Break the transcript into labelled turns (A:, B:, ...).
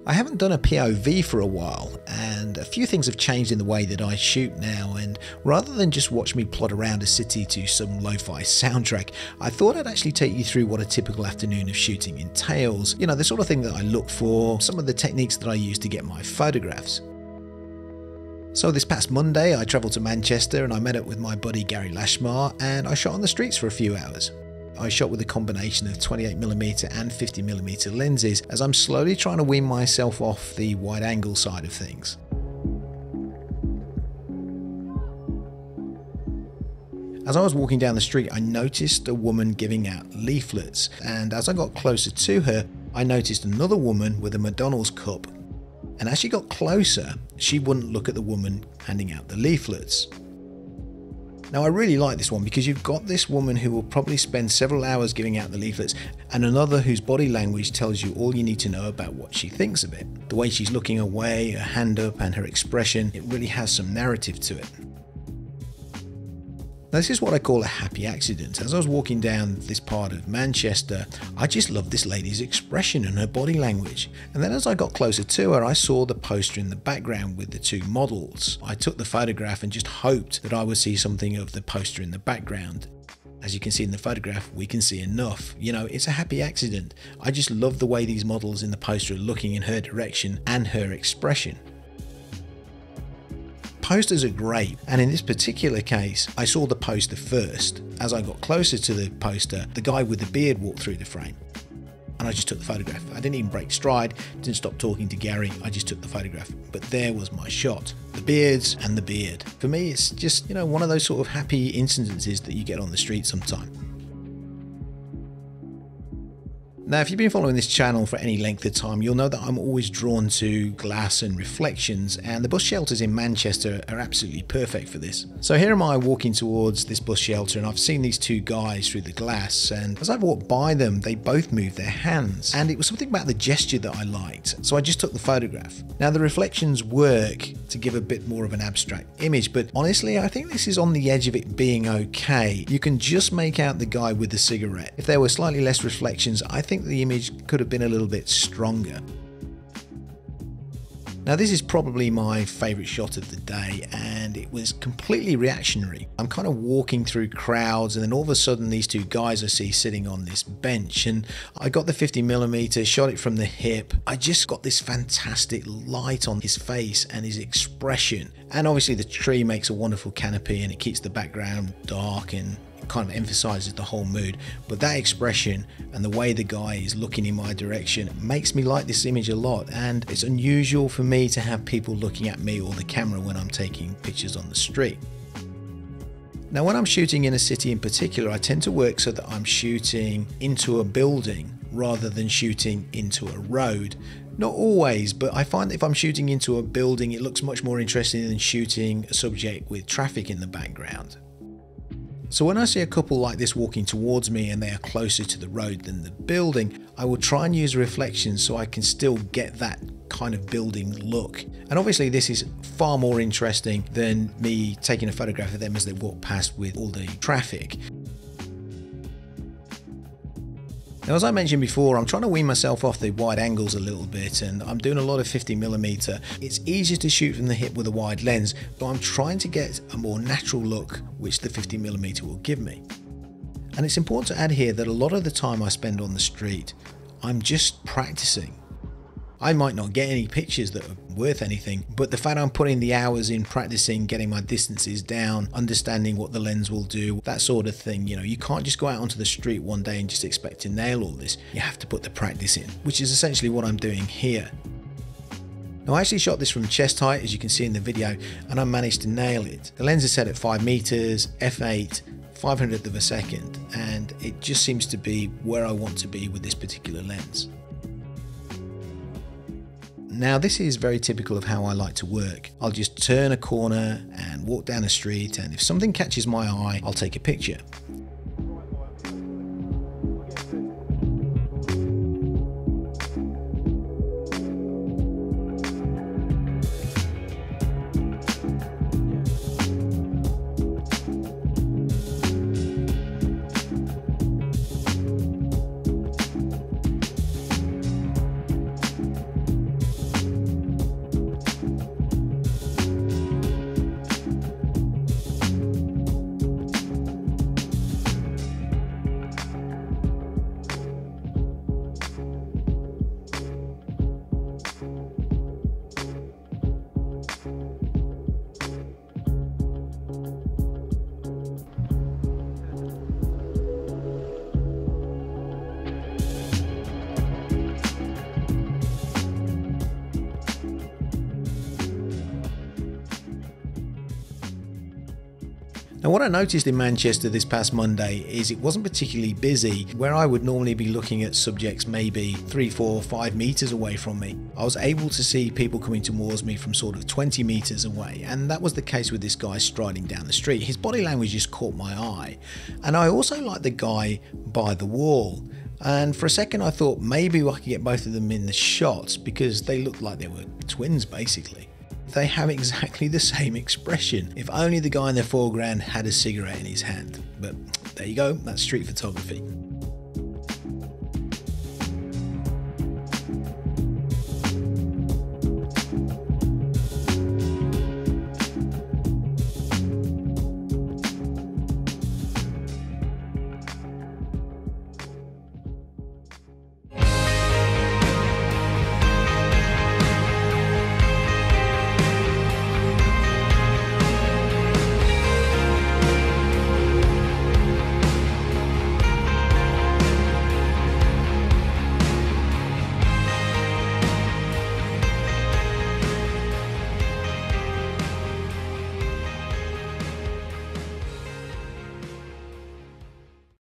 A: I haven't done a POV for a while, and a few things have changed in the way that I shoot now, and rather than just watch me plod around a city to some lo-fi soundtrack, I thought I'd actually take you through what a typical afternoon of shooting entails, you know, the sort of thing that I look for, some of the techniques that I use to get my photographs. So this past Monday I travelled to Manchester and I met up with my buddy Gary Lashmar and I shot on the streets for a few hours. I shot with a combination of 28mm and 50mm lenses as I'm slowly trying to wean myself off the wide angle side of things. As I was walking down the street, I noticed a woman giving out leaflets, and as I got closer to her, I noticed another woman with a McDonald's cup. And as she got closer, she wouldn't look at the woman handing out the leaflets. Now I really like this one because you've got this woman who will probably spend several hours giving out the leaflets and another whose body language tells you all you need to know about what she thinks of it. The way she's looking away, her hand up and her expression, it really has some narrative to it. Now, this is what I call a happy accident. As I was walking down this part of Manchester, I just loved this lady's expression and her body language. And then as I got closer to her, I saw the poster in the background with the two models. I took the photograph and just hoped that I would see something of the poster in the background. As you can see in the photograph, we can see enough. You know, it's a happy accident. I just love the way these models in the poster are looking in her direction and her expression. Posters are great, and in this particular case I saw the poster first. As I got closer to the poster, the guy with the beard walked through the frame and I just took the photograph. I didn't even break stride, didn't stop talking to Gary, I just took the photograph. But there was my shot, the beards and the beard. For me it's just, you know, one of those sort of happy incidences that you get on the street sometime. Now, if you've been following this channel for any length of time, you'll know that I'm always drawn to glass and reflections, and the bus shelters in Manchester are absolutely perfect for this. So here am I walking towards this bus shelter, and I've seen these two guys through the glass, and as I walked by them, they both moved their hands, and it was something about the gesture that I liked, so I just took the photograph. Now, the reflections work to give a bit more of an abstract image, but honestly, I think this is on the edge of it being okay. You can just make out the guy with the cigarette. If there were slightly less reflections, I think the image could have been a little bit stronger. Now, this is probably my favourite shot of the day, and it was completely reactionary. I'm kind of walking through crowds, and then all of a sudden these two guys I see sitting on this bench, and I got the 50mm, shot it from the hip. I just got this fantastic light on his face and his expression, and obviously the tree makes a wonderful canopy and it keeps the background dark and kind of emphasizes the whole mood, but that expression and the way the guy is looking in my direction makes me like this image a lot. And it's unusual for me to have people looking at me or the camera when I'm taking pictures on the street. Now, when I'm shooting in a city in particular, I tend to work so that I'm shooting into a building rather than shooting into a road. Not always, but I find that if I'm shooting into a building, it looks much more interesting than shooting a subject with traffic in the background. So when I see a couple like this walking towards me and they are closer to the road than the building, I will try and use reflections so I can still get that kind of building look. And obviously this is far more interesting than me taking a photograph of them as they walk past with all the traffic. Now, as I mentioned before, I'm trying to wean myself off the wide angles a little bit, and I'm doing a lot of 50mm. It's easier to shoot from the hip with a wide lens, but I'm trying to get a more natural look, which the 50mm will give me. And it's important to add here that a lot of the time I spend on the street, I'm just practicing. I might not get any pictures that are worth anything, but the fact I'm putting the hours in practicing, getting my distances down, understanding what the lens will do, that sort of thing, you know, you can't just go out onto the street one day and just expect to nail all this. You have to put the practice in, which is essentially what I'm doing here. Now, I actually shot this from chest height, as you can see in the video, and I managed to nail it. The lens is set at 5 meters, f8, 500th of a second, and it just seems to be where I want to be with this particular lens. Now, this is very typical of how I like to work. I'll just turn a corner and walk down a street, and if something catches my eye, I'll take a picture. Now, what I noticed in Manchester this past Monday is it wasn't particularly busy. Where I would normally be looking at subjects maybe 3, 4, 5 meters away from me, I was able to see people coming towards me from sort of 20 meters away, and that was the case with this guy striding down the street. His body language just caught my eye, and I also liked the guy by the wall. And for a second I thought maybe I could get both of them in the shots because they looked like they were twins basically. They have exactly the same expression. If only the guy in the foreground had a cigarette in his hand. But there you go, that's street photography.